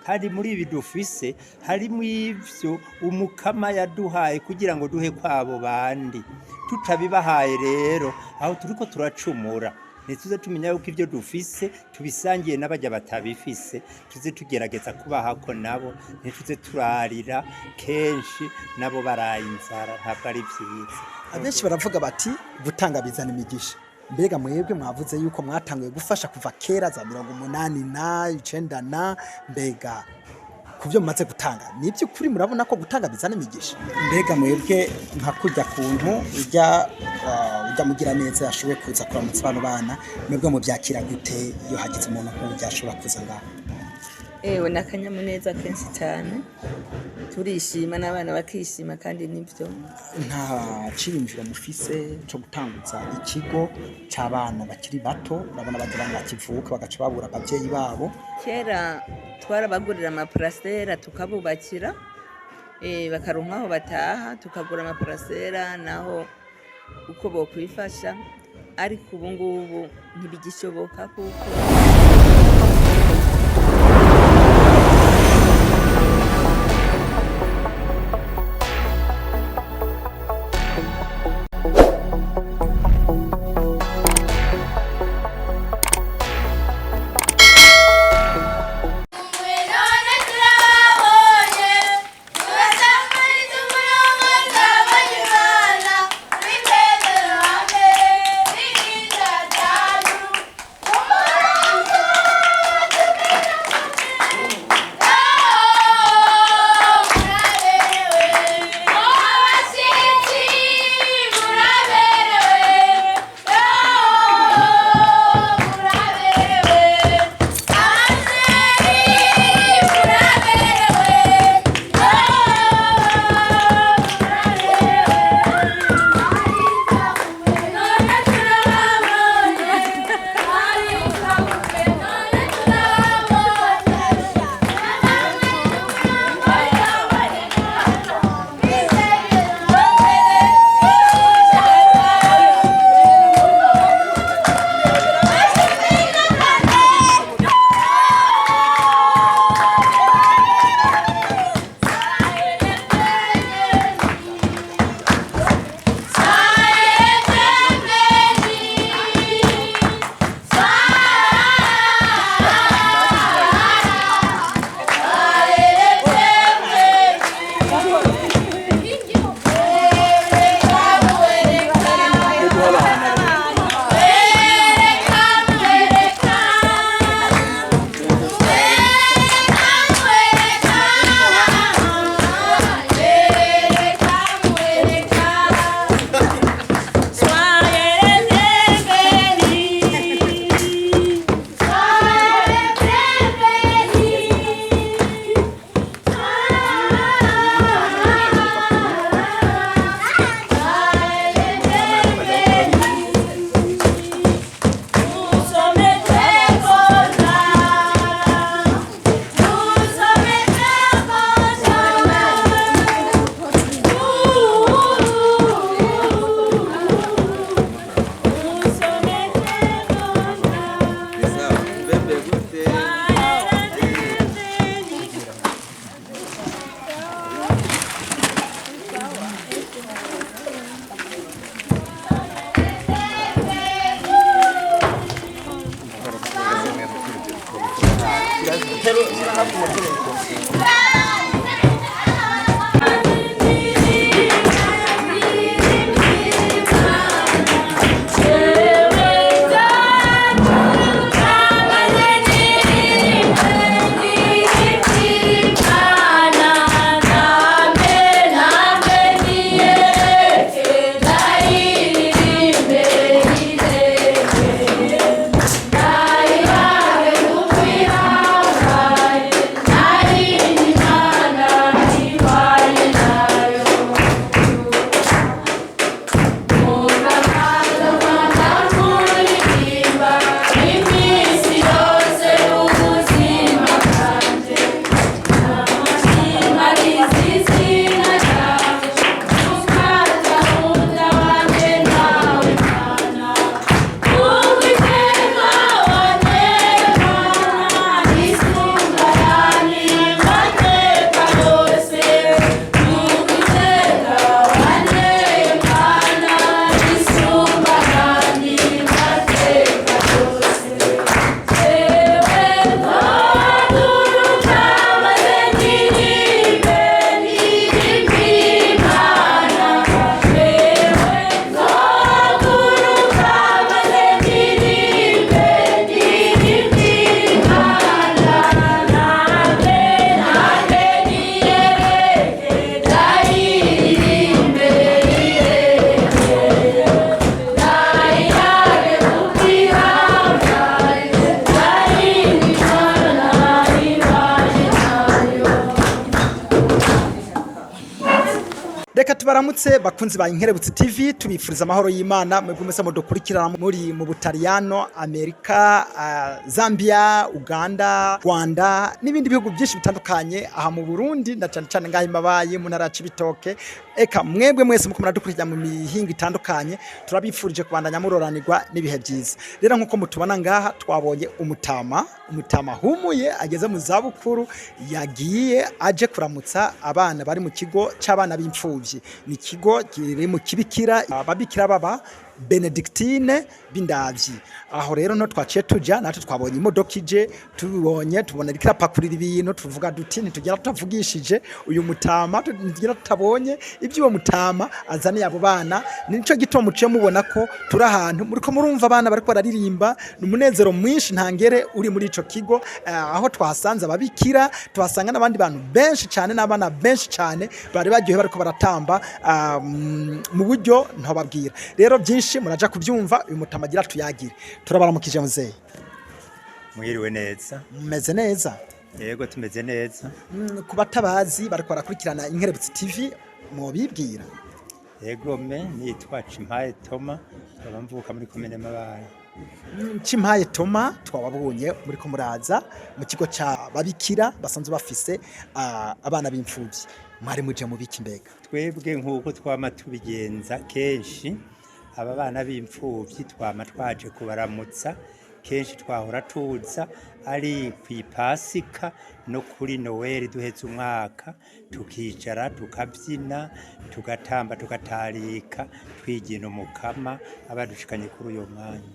hari muri ibi dufise harimo ivyo umukama yaduhaye kugira ngo duhe kwabo bandi tutabibahaye rero aho turiko turacumura ntituze tumenya yuko ivyo dufise tubisangiye n'abajya batabifise tuze tugerageza kubahako nabo ntituze turarira kenshi nabo baraye inzara ntabwo ari vyiza. Abenshi baravuga bati gutanga bizana imigisha. Mbega mwebwe mwavuze yuko mwatanguye gufasha kuva kera za 89 na mbega kuvyo mumaze gutanga nibyo kuri murabona ko gutanga bizana imigisha. Mbega mwebwe nka kujya kuntu ujya mugira neza yashoboye kuza kuramutsa abantu bana mwebwe mu byakira gute iyo hagize umuntu nk'uyu yashobora kuza ngaho? Ewe nakanyamuneza kenshi cyane turishima n'abana bakishima kandi nibyo. Nta ciyumviro mufise cyo gutanguza ikigo cy'abana bakiri bato urabona bagirana bakivuka bagaca babura abavyeyi babo? Kera twarabagurira amaparasera tukabubakira bakaronka aho bataha tukagura amaparasera naho uko bokwifasha ariko ubu ngubu ntibigishoboka kuko reka tubaramutse bakunzi ba Inkerebutsi TV tubifuriza amahoro y'Imana mwebwe mwese mudukurikirana muri mu Butaliyano, Amerika, Zambia, Uganda, Rwanda n'ibindi bihugu byinshi bitandukanye, aha mu Burundi na cyane cyane ngaho Imabaye mu ntara ya Cibitoke. Eka mwebwe mwese muko muradukurikira mu mihingo itandukanye, turabifurije kubandanya muroranirwa n'ibihe byiza. Rero nkuko mutubona ngaha twabonye umutama humuye ageze mu zabukuru, yagiye aje kuramutsa abana bari mu kigo c'abana b'imfuvyi. Ni kigo kiri mu Kibikira, ababikira baba Benedictine b'Indavyi. Aho rero no twaciye tuja natwe twabonye imodoka ije, tubona rikira pakurira ibintu, tuvuga duti ntitugira tutavugishije uyu mutama, tugira tutabonye ibyo uwo mutama azaniye abo bana. Nico gituma muciye mubona ko turi ahantu muriko murumva abana bariko bararirimba, n'umunezero mwinshi ntangere uri muri ico kigo. Aho twahasanze ababikira, tuhasanga n'abandi bantu benshi cyane n'abana benshi cyane bari baryohe bariko baratamba mu buryo ntobabwira. Rero byinshi muraja kubyumva, uyu mutama agira tuyagire. Turabaramukije muzehe. Mwiriwe neza. Mumeze neza? Yego tumeze neza. Ku batabazi bariko barakurikirana Inkerebutsi TV mubibwira. Yego nitwa Cimpaye Toma, abamvuka muri komine Mabaye. Cimpaye Toma twababonye muri ko muraza mu kigo ca babikira basanzwe bafise abana b'imfuvyi. Mwari muje mu biki mbega? Twebwe nkuko twama tubigenza kenshi, aba bana b'imfuvyi twama twaje kubaramutsa, kenshi twahora tuza ari kw'Ipasika no kuri Noel duheze umwaka, tukicara tukabyina tugatamba tugatarika twigina umukama abadushikanye kuri uyo mwanya.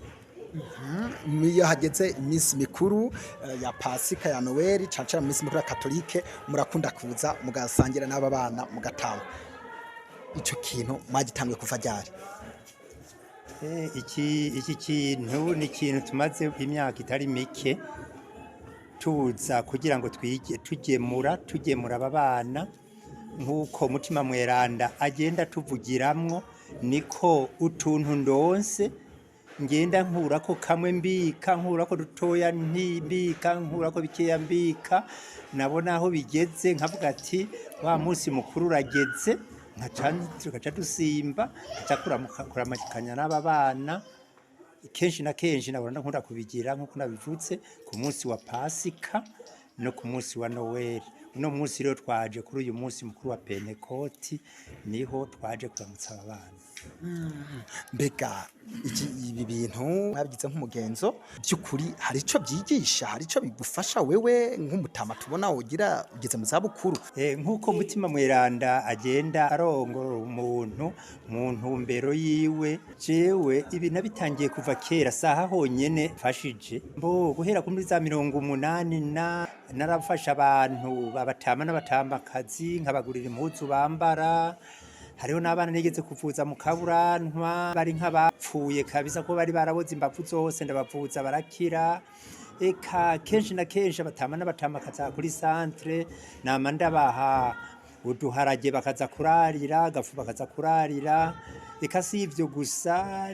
Iyo hageze iminsi mikuru ya Pasika ya Noel cancara mu minsi mikuru ya Katolike, murakunda kuza mugasangira n'aba bana mugatamba. Ico kintu mwagitanguye kuva ryari? Iki kintu ni ikintu tumaze imyaka itari mike tuza kugira ngo twige tugemura aba bana, nk'uko Mutima Mweranda agenda tuvugiramwo, niko utuntu ndonse ngenda nkurako kamwe mbika, nkurako dutoya ntibika, nkurako bikeya mbika, nabona aho bigeze nkavuga ati wa munsi mukuru urageze, tugaca dusimba kuramukanya n'aba bana. Kenshi na kenshi nabona nkunda kubigira nk'uko nabivutse ku munsi wa Pasika no ku munsi wa Noel. Uno munsi rero twaje kuri uyu munsi mukuru wa Pentekoti, niho twaje kuramutsa aba bana. Mbega ibi bintu mwabigize nk'umugenzo, by'ukuri hari ico byigisha, hari ico bigufasha wewe nk'umutama tubona ugira ugeze mu zabukuru? Nk'uko Mutima Mweranda agenda arongora umuntu mu ntumbero yiwe, jewe ibi nabitangiye kuva kera saha honyene fashije guhera kuri za 80 narafasha abantu babatama n'abatamakazi, nkabagurira impuzu bambara. Hariho n'abana nigeze kuvuza mu kaburantwa bari nk'abapfuye kabisa ko bari baraboze imbavu zose, ndabavuza barakira. Eka kenshi na kenshi abatama n'abatamakazi kuri centre nama ndabaha uduharage bakaza kurarira, gafu bakaza kurarira. Eka si ivyo gusa,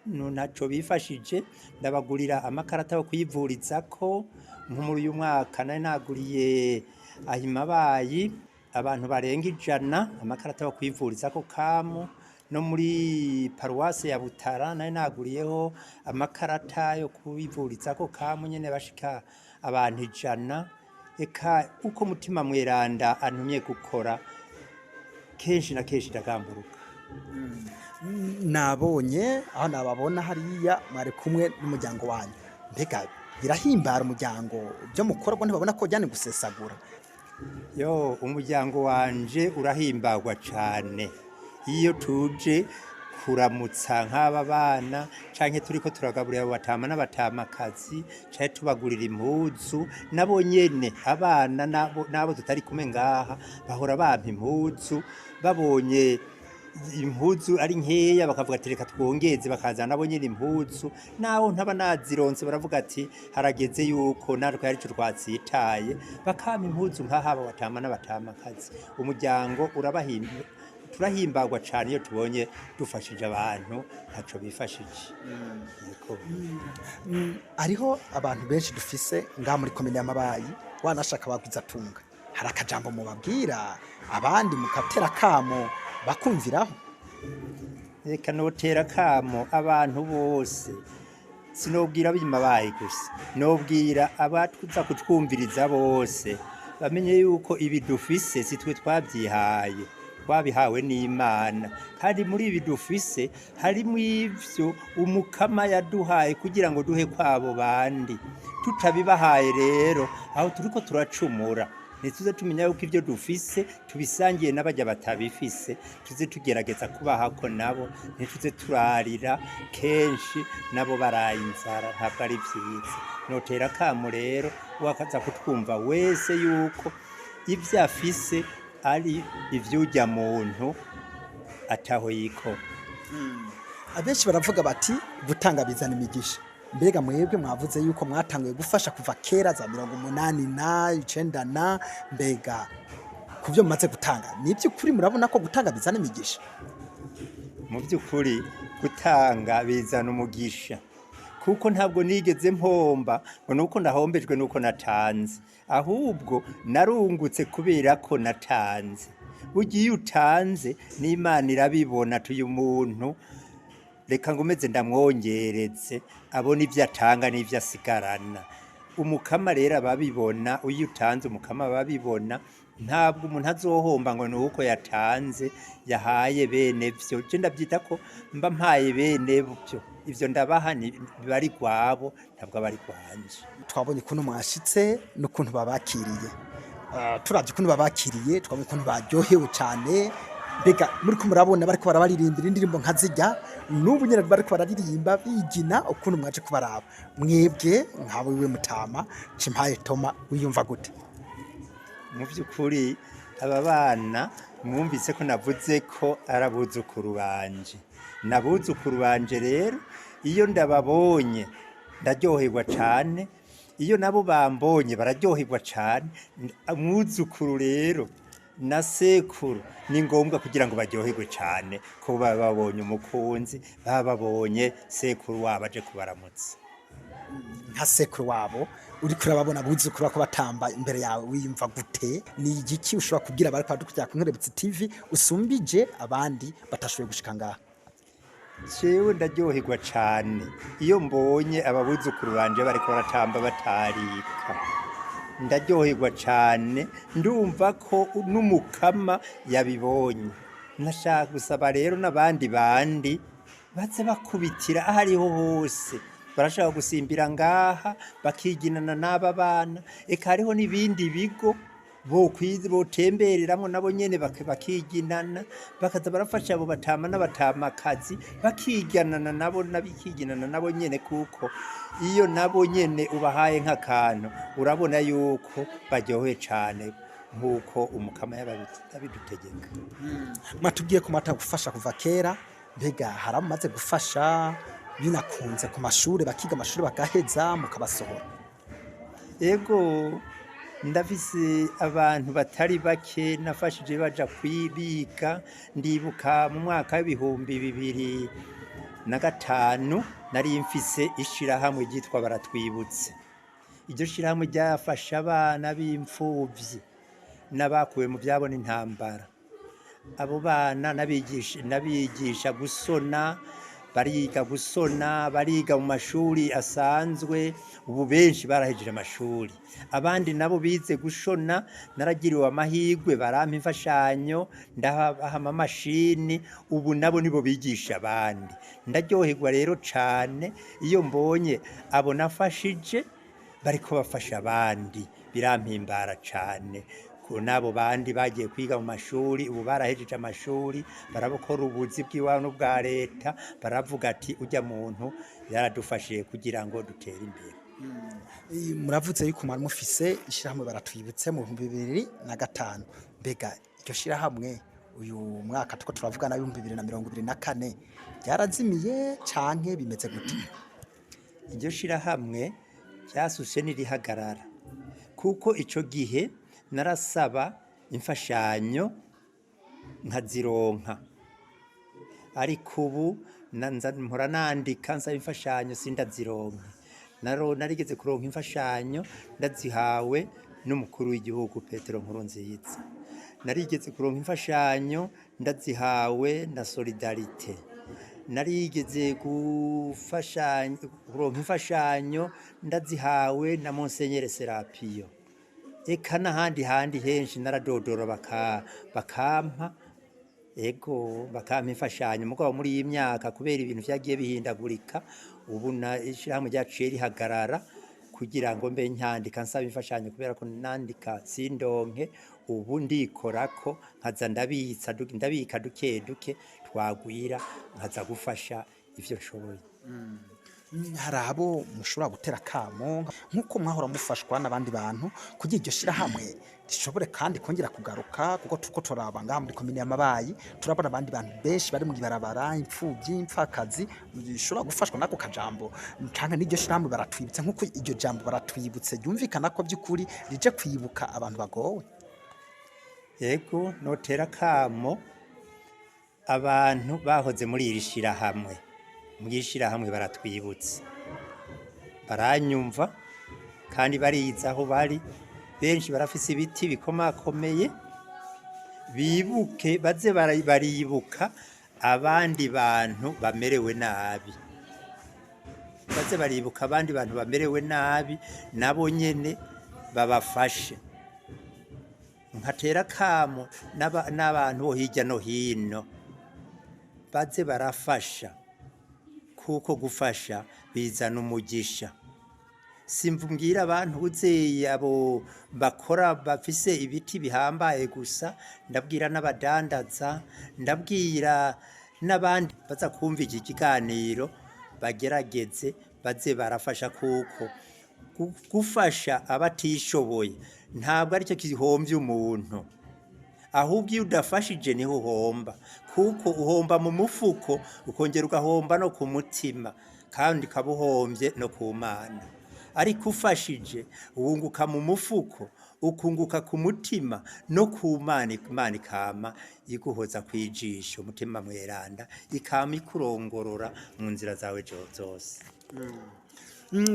ntaco bifashije, ndabagurira amakarata yo kuyivurizako. Nko muri uyu mwaka nari naguriye ahimabayi abantu barenga 100 amakarata yo kwivurizako kamu, no muri paruwase ya Butara nari naguriyeho amakarata yo kubivurizako kamu nyene bashika abantu 100. Eka uko Mutima Mweranda antumye gukora, kenshi na kenshi ndagamburuka. Nabonye aho nababona hariya mwari kumwe n'umuryango wanyu. Mbega birahimbara umuryango byo mukora bo ntibabona ko jyane gusesagura? Umuryango wanje urahimbagwa cyane iyo tuje kuramutsa nk'aba bana, canke turiko turagaburira abatama n'abatamakazi, canke tubagurira impuzu. Nabo nyene abana nabo tutari kumwe ngaha bahora bampa impuzu, babonye impuzu ari nkeya bakavuga ati reka twongeze, bakazana nabo nyene impuzu. Naho ntaba nazironse baravuga ati harageze yuko natwe ari cyo twatsitaye, bakampa impuzu nk'ahaba batama n'abatamakazi. Umuryango turahimbagwa cyane iyo tubonye dufashije abantu ntaco bifashije. Ariho abantu benshi dufise ngaha muri komine ya Mabayi, wanashaka bagwiza tunga. hari akajambo mubabwira abandi mukatera kamo bakumviraho. reka notera kamo abantu bose sinobwira bimabaye gusa nobwira abatuza kutwumviriza bose bamenye yuko ibi dufise sitwe twabyihaye twabihawe n'Imana kandi muri ibi dufise harimo ivyo umukama yaduhaye kugira ngo duhe kwabo bandi tutabibahaye rero aho turiko turacumura nituze tumenya yuko ivyo dufise tubisangiye n'abajya batabifise tuze tugerageza kubahako nabo nituze turarira kenshi nabo baraye inzara ntabwo ari vyiza notera kamo rero wakaza kutwumva wese yuko ivyo afise ari ivy'urya muntu ataho yikora. Abenshi baravuga bati gutanga bizana imigisha. Mbega mwebwe mwavuze yuko mwatanguye gufasha kuva kera za 1990 mbega kuvyo mumaze gutanga nibyo kuri murabona ko gutanga bizana imigisha? Mu by'ukuri gutanga bizana umugisha kuko ntabwo nigeze mpomba ngo nuko ndahombejwe nuko natanze ahubwo narungutse kubera ko natanze. Bugiye utanze n'Imana irabibona tuyu muntu reka ngomeze ndamwongeretse abona ivyo atanga n'ivyo asigarana. Umukama rero ababibona uyu utanze umukama ababibona ntabwo umuntu azohomba ngo nuko yatanze yahaye bene vyo. Je ndabyita ko mba mpaye bene byo ivyo ndabaha bari kwabo ntabwo abari kwanje. Twabonye kuno mwashitse n'ukuntu babakiriye. Turavye kuno babakiriye twabonye kuno baryohewe cyane. Mbega muri ko murabona bariko barabaririmbira indirimbo nkazijya n'ubu nyene bariko bararirimba bigina ukuntu mwaje kubaraba. Mwebwe nkabo wiwe Mutama Cimpaye Toma wiyumva gute? Mu by'ukuri aba bana mwumvise ko navuze ko arabuzukuru banje. Nabuzukuru banje rero iyo ndababonye ndaryoherwa cyane, iyo nabo bambonye bararyoherwa cyane. Umwuzukuru rero na sekuru ni ngombwa kugira ngo baryoherwe cyane ko baba babonye umukunzi, baba babonye sekuru wabo aje kubaramutsa. Nka sekuru wabo uri kurababona buzukuru bako batamba imbere yawe wiyumva gute? Ni igiki ushobora kubwira bari kwadukurya ku Nkerebutsi TV usumbije abandi batashoboye gushika ngaha? Jewe ndaryoherwa cyane iyo mbonye ababuzukuru banje bariko baratamba batarika. Ndaryoherwa cyane ndumva ko n'umukama yabibonye. Nashaka gusaba rero n'abandi baze bakubitira ahariho hose barashaka gusimbira ngaha bakiginana n'aba bana. Eka hariho n'ibindi bigo botembereramo nabo nyene bakiginana bakaza barafasha abo batama n'abatamakazi bakiganana nabo nabikiginana nabo nyene kuko iyo nabo nyene ubahaye nk'akantu urabona yuko baryohe cyane nkuko umukama yabidutegeka. Matubwiye ko mata gufasha kuva kera, mbega haramaze gufasha binakunze ku mashuri bakiga amashuri bakaheza mukabasohora? Ego ndafise abantu batari bake nafashije baja kwibiga. Ndibuka mu mwaka w'ibihumbi 2005 nari mfise ishirahamwe ryitwa Baratwibutse. Iryo shirahamwe ryafasha abana b'imfuvyi n'abakuwe mu byabo n'intambara. Abo bana nabigisha gusona, bariga gusona, bariga mu mashuri asanzwe. Ubu benshi barahejeje amashuri, abandi nabo bize gushona naragiriwe amahirwe barampa imfashanyo ndabaha amamashini. Ubu nabo nibo bigisha abandi. Ndaryoherwa rero cyane iyo mbonye abo nafashije bariko bafasha abandi, birampimbara cyane. Nabo bandi bagiye kwiga mu mashuri ubu barahejeje amashuri barabukora ubuzi bw'iwabo n'ubwa leta, baravuga ati ujya muntu yaradufashije kugira ngo dutere imbere. Muravuze yuko mwari mufise ishirahamwe Baratwibutse mu 2005. Mbega iryo shirahamwe uyu mwaka tuko turavugana 2024 byarazimiye canke bimeze gute? Iryo shirahamwe ryasuse n'irihagarara kuko ico gihe narasaba imfashanyo nkazironka, ariko ubu mpora nandika nsaba imfashanyo sindazironka. Narigeze kuronka imfashanyo ndazihawe n'umukuru w'igihugu Petero Nkurunziza. Narigeze kuronka imfashanyo ndazihawe na Solidarite. Narigeze kuronka imfashanyo ndazihawe na Monseigneur Serapiyo. Eka n'ahandi henshi naradodora bakampa bakampa imfashanyo. Mugabo muri iyi myaka kubera ibintu vyagiye bihindagurika, ubu ishirahamwe ryaciye rihagarara kugira ngo mbe nyandika nsaba imfashanyo kubera ko nandika sindonke. Ubu ndikorako nkaza ndabika duke duke twagwira nkaza gufasha ivyo nshoboye. hari abo mushobora gutera kamo nk'uko mwahora mufashwa n'abandi bantu kugira iryo shirahamwe rishobore kandi kongera kugaruka, kuko turiko turaba ngaha muri komine y'Amabayi turabona abandi bantu benshi bari mu ibarabara, impfuvyi, impfakazi, bishobora gufashwa nako kajambo canke n'iryo shirahamwe baratwibutsa nk'uko iryo jambo baratwibutse ryumvikana ko by'ukuri rije kwibuka abantu bagowe. Yego, notera kamo abantu bahoze muri iri shirahamwe, mwishirahamwe baratwibutse, baranyumva kandi bariza aho bari, benshi barafise ibiti bikomakomeye, bibuke baze baribuka abandi bantu bamerewe nabi, baze baribuka abandi bantu bamerewe nabi nabo nyene babafashe. Nkatera kamo n'abantu bo hirya no hino baze barafasha, kuko gufasha bizana umugisha. Simvumbwira abantu uzeye abo bakora bafise ibiti bihambaye gusa, ndabwira n'abadandaza, ndabwira n'abandi baza kumva iki kiganiro bagerageze baze barafasha, kuko gufasha abatishoboye ntabwo aricyo gihomvye umuntu, ahubwo iyo udafashije niho uhomba, kuko uhomba mu mufuko ukongera ugahomba no ku mutima, kandi kabuhomvye no ku Mana. Ariko ufashije uwunguka mu mufuko, ukunguka ku mutima no ku Mana. Imana ikama iguhoza kwijisho, umutima mweranda ikama ikurongorora mu nzira zawe zose.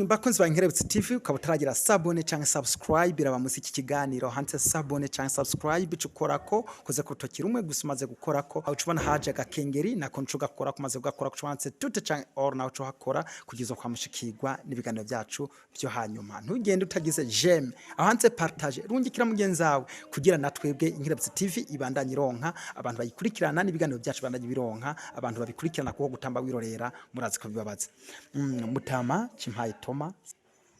Bakunzi ba Inkerebutsi TV, ukaba utaragira sabone cyangwa subscribe, biraba musi iki kiganiro hanze sabone cyangwa subscribe cukorako koze kurutoki rumwe gusa umaze gukorako, aho ubona haje agakengeri nako ncuga gukora kumaze gukora kucanze tute cyangwa or naho hakora kugeza kwa mushikirwa n'ibiganiro byacu byo hanyuma. Ntugende utagize j'aime, aho hanze partage rungikira mugenzi wawe kugira natwebwe Inkerebutsi TV ibandanye ironka abantu bayikurikirana n'ibiganiro byacu bandanye bironka abantu babikurikirana kuko gutamba wirorera murazi ko bibabaza. Mutama Chimpaye Toma,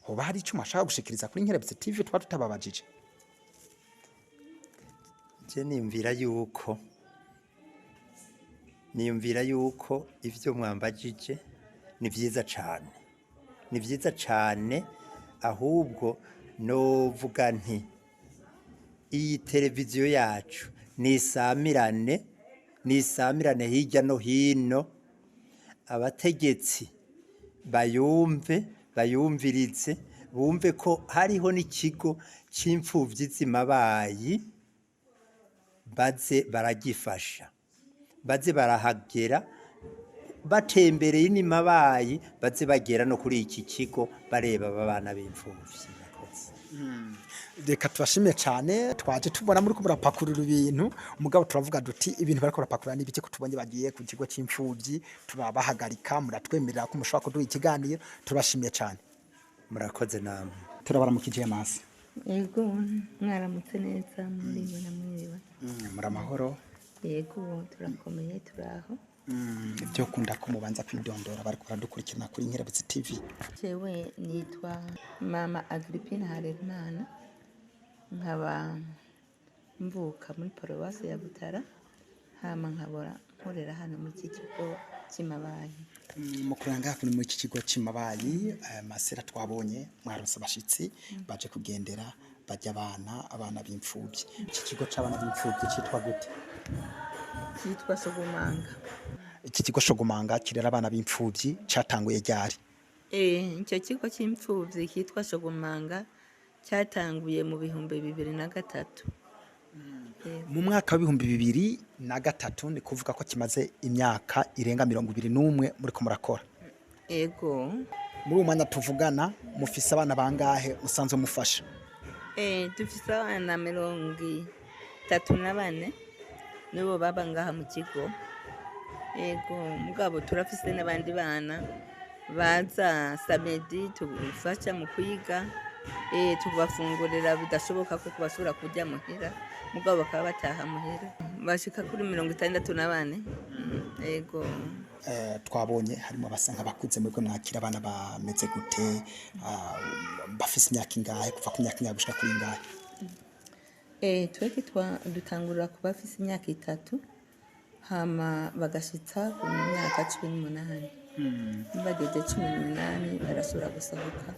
hoba hari icyo mwashaka gushikiriza kuri Inkerebutsi TV twa tutababajije? Je niyumvira yuko ivyo mwambajije ni vyiza cane, ni vyiza cane, ahubwo novuga nti iyi televiziyo yacu nisamirane hirya no hino, abategetsi bayumvirize, bumve ko hariho n'ikigo c'imfuvyi z'Imabayi, baze baragifasha, baze barahagera, batembereye n'Imabayi baze bagera no kuri iki kigo bareba abana b'imfuvyi. Reka tubashimiye cyane, twaje tubona muri ko murapakurura ibintu, umugabo turavuga duti ibintu bariko barapakurura n'ibiki ko tubonye bagiye ku kigo c'imfuvyi, tubabahagarika muratwemerera ko mushobora kuduha ikiganiro, turabashimiye cyane. Murakoze namwe. Turabaramukije amazi. Yego, mwaramutse neza muriwe na mwiwe. Muri amahoro? Yego, turakomeye turaho. Ibyo kunda ko mubanza kwidondora bari baradukurikirana kuri Inkerebutsi TV. Jewe nitwa Mama Agrippine Harerimana, nkaba mvuka muri Paruwasi ya Butara, hama nkabora nkorera hano mu kigo cy'Imabayi. Mukuranga kuri mu kigo cy'Imabayi, masera twabonye mwarose abashitsi baje kugendera bajya abana b'imfubyi. Iki kigo c'abana b'imfubyi cyitwa gute? Cyitwa Sogomanga. Iki kigo Sogomanga kirera abana b'imfubyi cyatanguye ryari? Icyo kigo cy'imfubyi kitwa Sogomanga cyatanguye mu 2003. Mu mwaka wa 2003 ni kuvuga ko kimaze imyaka irenga 21 muri ko murakora. Ego. Muri umwanya tuvugana mufise abana bangahe musanzwe mufasha? dufise abana 34 nibo baba ngaha mu kigo. Yego mugabo turafise n'abandi bana baza samedi tugufasha mu kwiga, tubafungurira bidashoboka ko kubasubira kurya muhira, mugabo bakaba bataha muhira bashika kuri 64. Yego twabonye harimo abasa nk'abakuze mwebwe mwakira abana bameze gute, bafise imyaka ingahe, kuva ku myaka ingahe gushika kuri ingahe? twebwe dutangurira ku bafise imyaka 3 hama bagashitsa ku myaka 18. Bageze 18 barashobora gusohoka.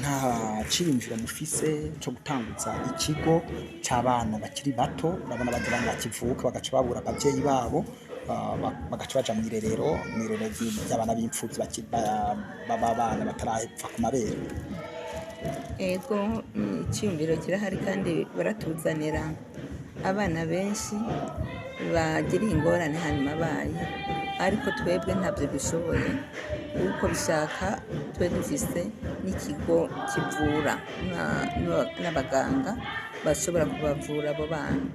Nta ciyumviro mufise cyo gutanguza ikigo c'abana bakiri bato, urabona abana bakivuka bagaca babura abavyeyi babo, bagaca baja mw'irerero ry'abana b'imfuvyi b'abana batarahepfa ku mabere? Ego iciyumviro kirahari kandi baratuzanira abana benshi bagira ingorane hanyuma baye, ariko twebwe ntabyo dushoboye kuko bishaka twe dufise n'ikigo kivura n'abaganga bashobora kubavura abo bana.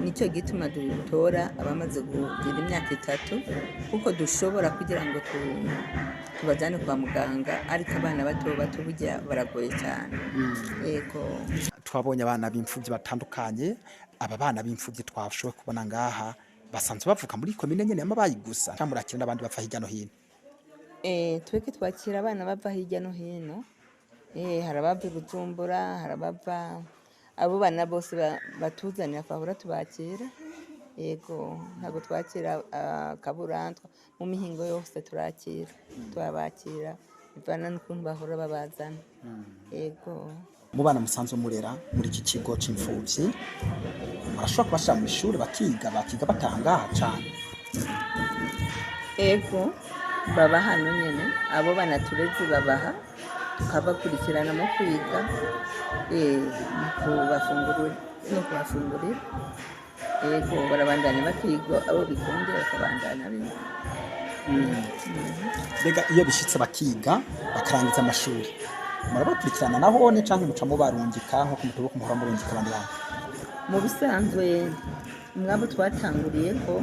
Nicyo gituma dutora abamaze kugira imyaka 3 kuko dushobora kugira ngo tubajane kwa muganga, ariko abana bato bato burya baragoye cyane. Yego twabonye abana b'imfuvyi batandukanye, aba bana b'imfuvyi twashoboye kubona ngaha basanzwe bavuka muri komine nyene y'Amabayi gusa cyangwa murakira n'abandi bava hirya no hino? twebwe twakira abana bava hirya no hino, hari abava i Bujumbura, hari abava, abo bana bose batuzanira twahora tubakira. Yego ntabwo twakira kaburantwa, mu mihingo yose turakira turabakira bivana n'ukuntu bahora babazana. Yego mu bana musanzwe murera muri iki kigo c'imfuvyi murashobora kubashira mw'ishuri bakiga batangaha cane? Ego baba hano nyene, abo bana turezi babaha tukabakurikirana mu kwiga, no kubafungurira. Yego barabandanya bakiga, abo bikundiye bakabandanya biga. Mbega iyo bishitse bakiga bakarangiza amashuri murabakurikirana nahone canke muca mubarungika nko kumutubuka muhora murungika abandi bana? Mu bisanzwe mwabo twatanguriyeko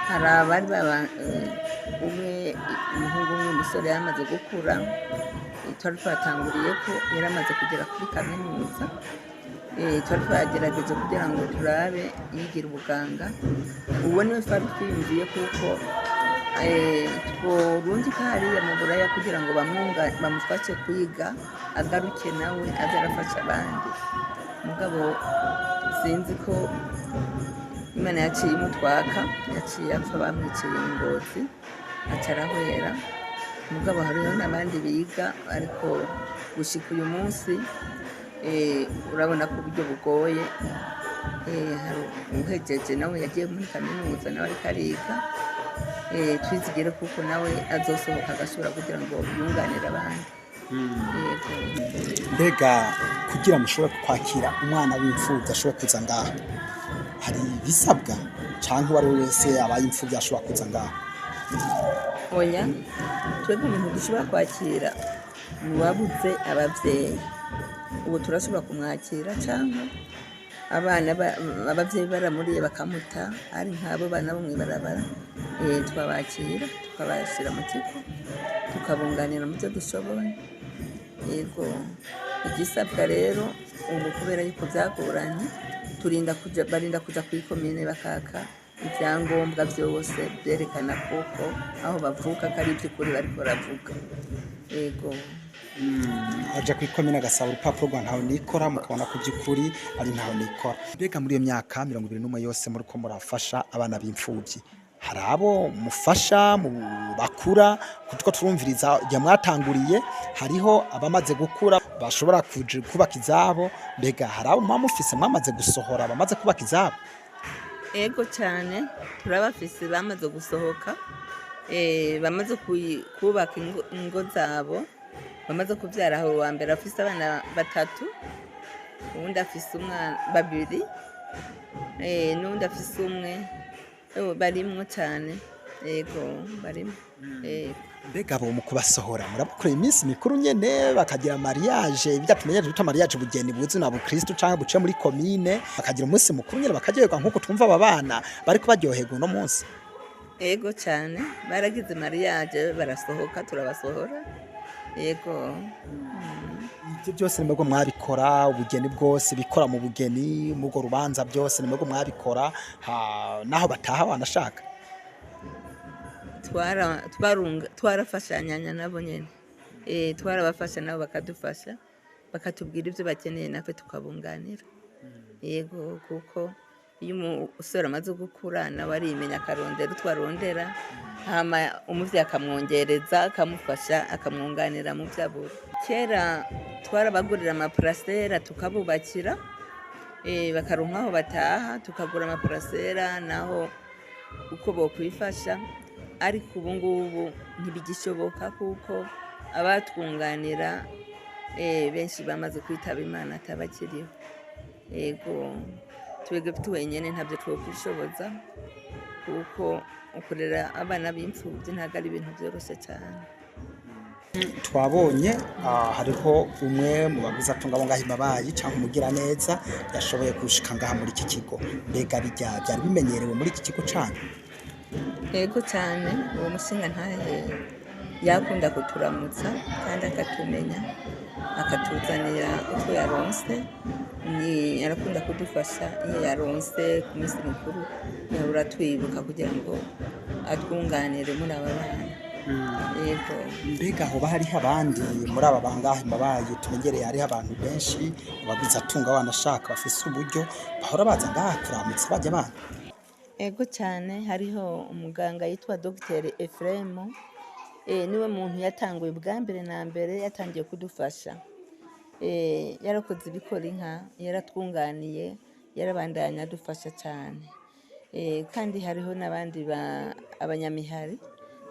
hari abari umwe umuhungu w'umusore yamaze gukura, twari twatanguriyeko yaramaze kugera kuri kaminuza. Twari twagerageje kugira ngo turabe yigira ubuganga, uwo niwe twari twiyumviye kuko tworungika hariya mu Buraya kugira ngo bamufashe kwiga agaruke nawe aze arafasha abandi, mugabo sinzi ko Imana yaciye imutwaka, yaciye apfa bamwiciye Ngozi aca arahwera, mugabo hariho n'abandi biga, ariko gushika uyu munsi urabona ko uburyo bugoye. Hari uhejeje nawe yagiye muri kaminuza nawe ariko ariga, twizigire kuko nawe azosohoka agashobora kugira ngo yunganire abandi. Mbega kugira mushobore kwakira umwana w'imfuvyi ashobora kuza ngaha hari ibisabwa canke uwari wese abaye imfuvyi ashobora kuza ngaha? Oya, twebwe umuntu dushobora kwakira mubabuze abavyeyi, ubu turashobora kumwakira canke abana abavyeyi baramuriye bakamuta, ari nk'abo bana bo mw'ibarabara, twabakira tukabashira mu kigo tukabunganira mu byo dushoboye. Yego igisabwa rero ubu kubera yuko byagoranye barinda kuja kw'ikomine bakaka ibyangombwa byose byerekana koko aho bavuka ko ari iby'ukuri bariko baravuga. Yego aja kw'ikomine agasaba urupapuro rwa ntaho nikora, mukabona ko by'ukuri ari ntaho nikora. Mbega muri iyo myaka 21 yose muriko murafasha abana b'imfuvyi, hari abo mufasha mu bakura kuko turumviriza igihe mwatanguriye hariho abamaze gukura bashobora kubaka izabo, mbega hari abo mufise mwamaze gusohora bamaze kubaka izabo? Ego cyane turabafise bamaze gusohoka, bamaze kubaka ingo zabo, bamaze kubyara. Aho uwa mbere afise abana 3, uwundi afise umwana 2, n'uwundi afise umwe, barimwo cyane. Yego barimo. mbega bo mu kubasohora murabakoreye iminsi mikuru nyene bakagira mariage ibyo tumenyeje bita mariage bugeni buzi na bukristo canke buce muri commune bakagira umunsi mukuru nyene bakaryoherwa nkuko twumva aba bana bariko baryoherwa uno munsi. ego cyane baragize mariage barasohoka turabasohora ego. Ibyo byose nimego mwabikora ubugeni bwose bikora mu bugeni mugo rubanza byose nimego mwabikora naho bataha wanashaka twarafashanyanya nabo nyene twarabafasha nabo bakadufasha bakatubwira ibyo bakeneye natwe tukabunganira yego kuko iyo umusore amaze gukura nawe arimenya akarondera utwarondera hama umuvyeyi akamwongereza akamufasha akamwunganira mu vyabura. Kera twarabagurira amaparasera tukabubakira bakaronka aho bataha tukagura amaparasera naho uko bokwifasha, ariko ubu ngubu ntibigishoboka kuko abatwunganira benshi bamaze kwitaba Imana atabakiriho. Ego twebwe twenyene ntabyo twokwishoboza kuko ukurera abana b'imfubyi ntabwo ari ibintu byoroshye cyane. Twabonye hariho umwe mu baguzi atunga abo ngaho Imabayi cyangwa umugira neza yashoboye gushika ngaha muri iki kigo, mbega byari bimenyerewe muri iki kigo cyane? Ego cyane, uwo mushinga ntahe yakunda kuturamutsa kandi akatumenya akatuzanira uko yaronse, yarakunda kudufasha iyo yaronse ku minsi mikuru yahora twibuka kugira ngo atwunganire muri aba bana. Yego, mbega hoba hariho abandi muri aba bangahe Imabayi tumenyereye hariho abantu benshi abaguzi atunga wanashaka bafise uburyo bahora baza ngaha kuramutsa bajya abana? Ego cyane, hariho umuganga yitwa Dr Ephraim, niwe muntu yatanguye bwa mbere na mbere yatangiye kudufasha. Yarakoze ibikora inka, yaratwunganiye, yarabandanya adufasha cyane. Kandi hariho n'abandi abanyamihari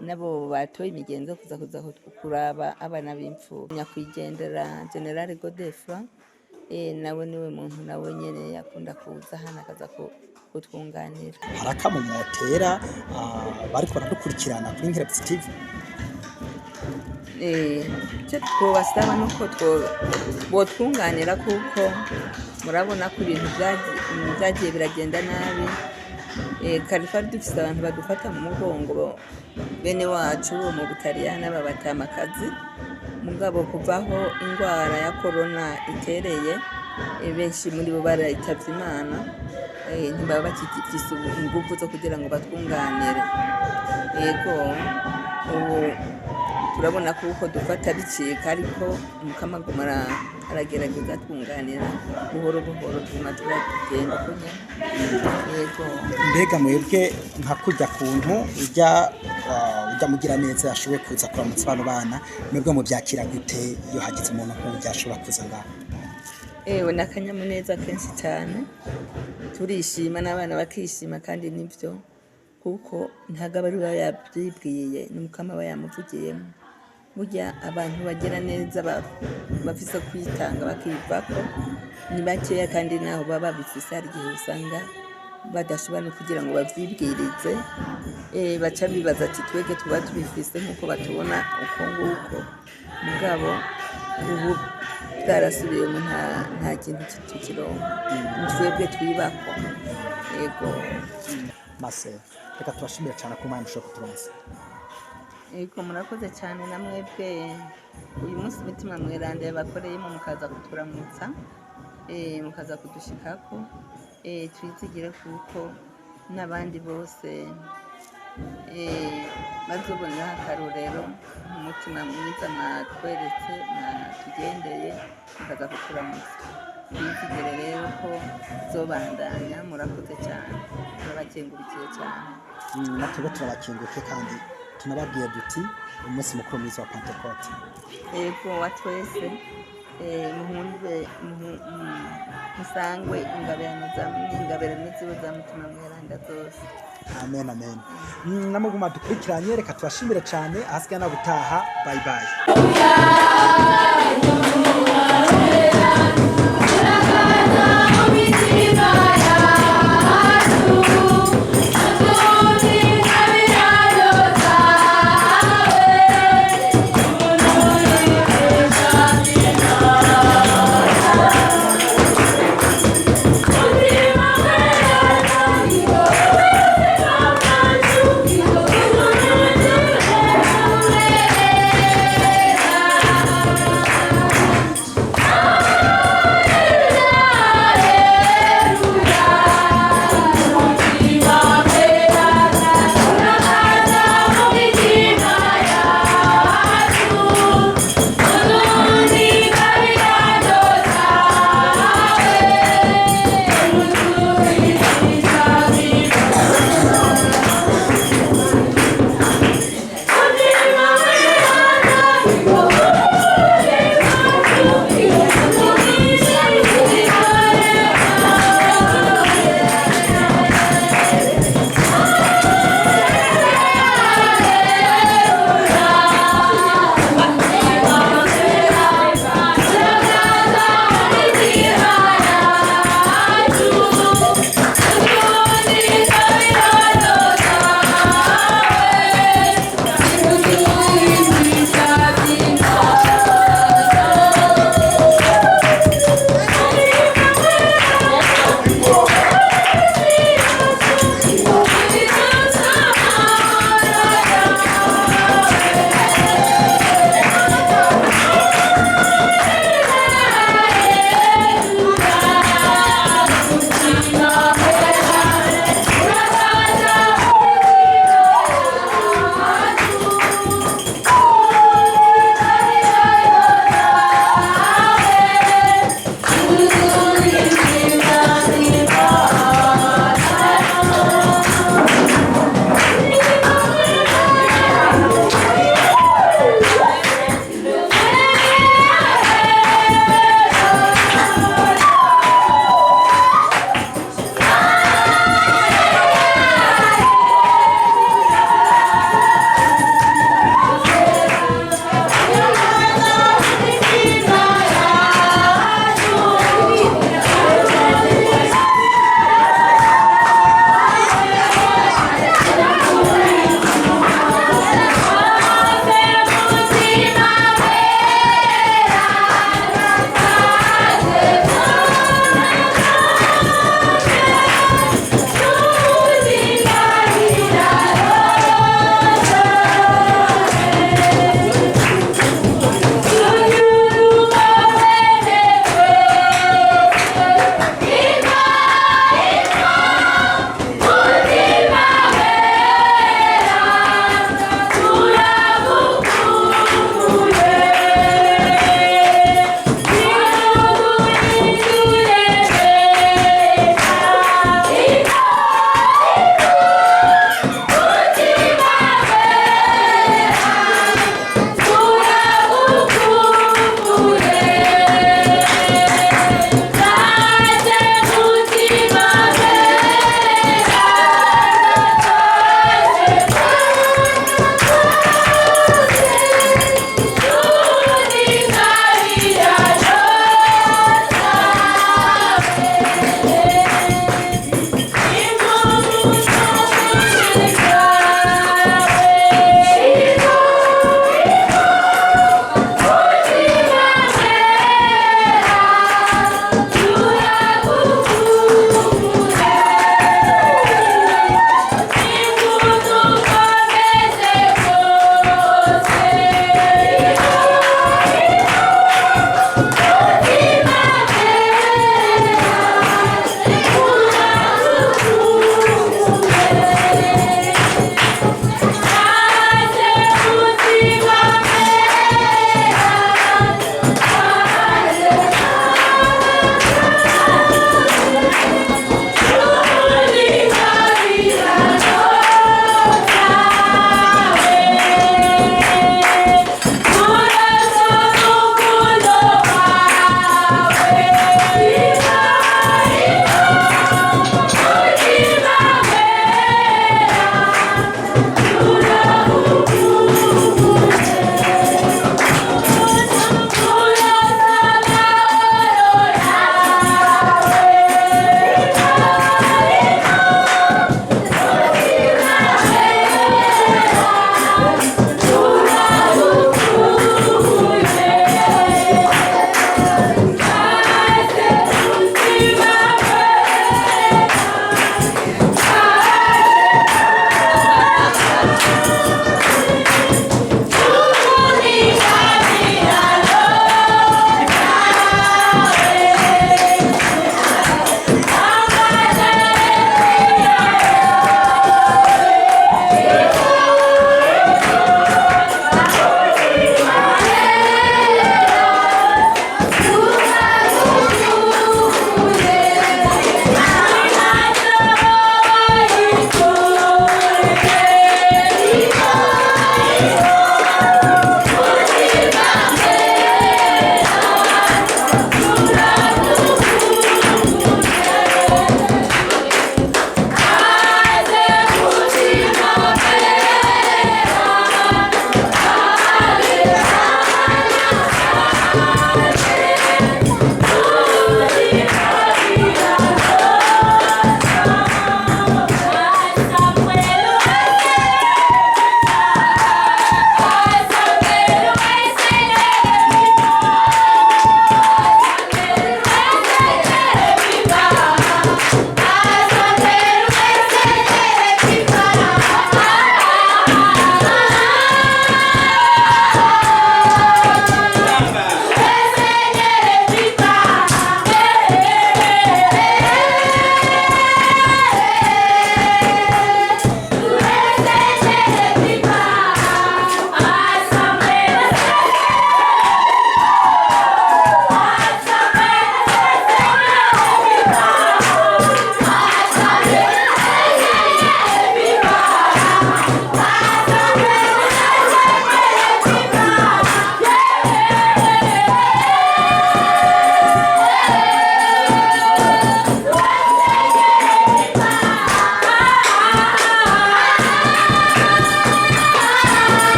nabo batoye imigenzo kuza kuraba abana b'imfubyi. Nyakwigendera General Godefroid nawe niwe muntu nawe nyene yakunda kuza hano akaza kutwunganira. Harakamu motera bariko baradukurikirana kuri Nkerebutsi TV. Icyo twabasaba nuko botwunganira kuko murabona ko ibintu byagiye biragenda nabi. Karifa dufise abantu badufata mu mugongo bene wacu mu Butaliyani babatamakazi, mugabo kuvaho indwara ya corona itereye benshi muri bo barayitavye Imana, ntibaba bakifise ingufu zo kugira ngo batwunganire. Yego, ubu turabona kuko dufata bicika, ariko Mukama aguma aragerageza twunganira buhoro buhoro tuma turagenda kunya. Yego, mbega mwebwe nka kurya kuntu ujya mugira neza yashoboye kuza kuramutsa bano bana, mwebwe mu byakira gute iyo hagize umuntu nk'uyu ashobora kuza ngaha? N'akanyamuneza kenshi cyane, turishima n'abana bakishima, kandi nibyo kuko ntabwo aba ari we yabyibwiye, ni Mukama aba yamuvugiyemo. Burya abantu bagira neza bafise kwitanga bakivako ni bakeya, kandi naho baba babifise hari igihe usanga badashobora no kugira ngo bavyibwirize, baca bibaza ati twege tuba tubifise nk'uko batubona uko nguko, mugabo ubu twarasubiyemo nta kintu tukironka, twebwe twibako. Yego Mase, reka tubashimire cyane ko mwanya mushobora kuturonsa. Ego murakoze cyane na mwebwe, uyu munsi Mutima Mweranda yabakoreyemo mukaza kuturamutsa, mukaza kudushikako, twizigire kuko n'abandi bose bazobona akarorero umutima mwiza mwatweretse mwatugendeye mukaza kuturamutsa. Twizigire rero ko zobandanya. Murakoze cyane, turabakengurikiye cyane. Natwe turabakengurukiye kandi tunababwiye duti umunsi mukuru mwiza wa Pentecote. Yego wa twese, musangwe ingabire n'iziwe za Mutima Mweranda zose. Amen, amen. Namuguma dukurikiranye, reka tubashimire cyane, ahasigaye na gutaha. Bye bye.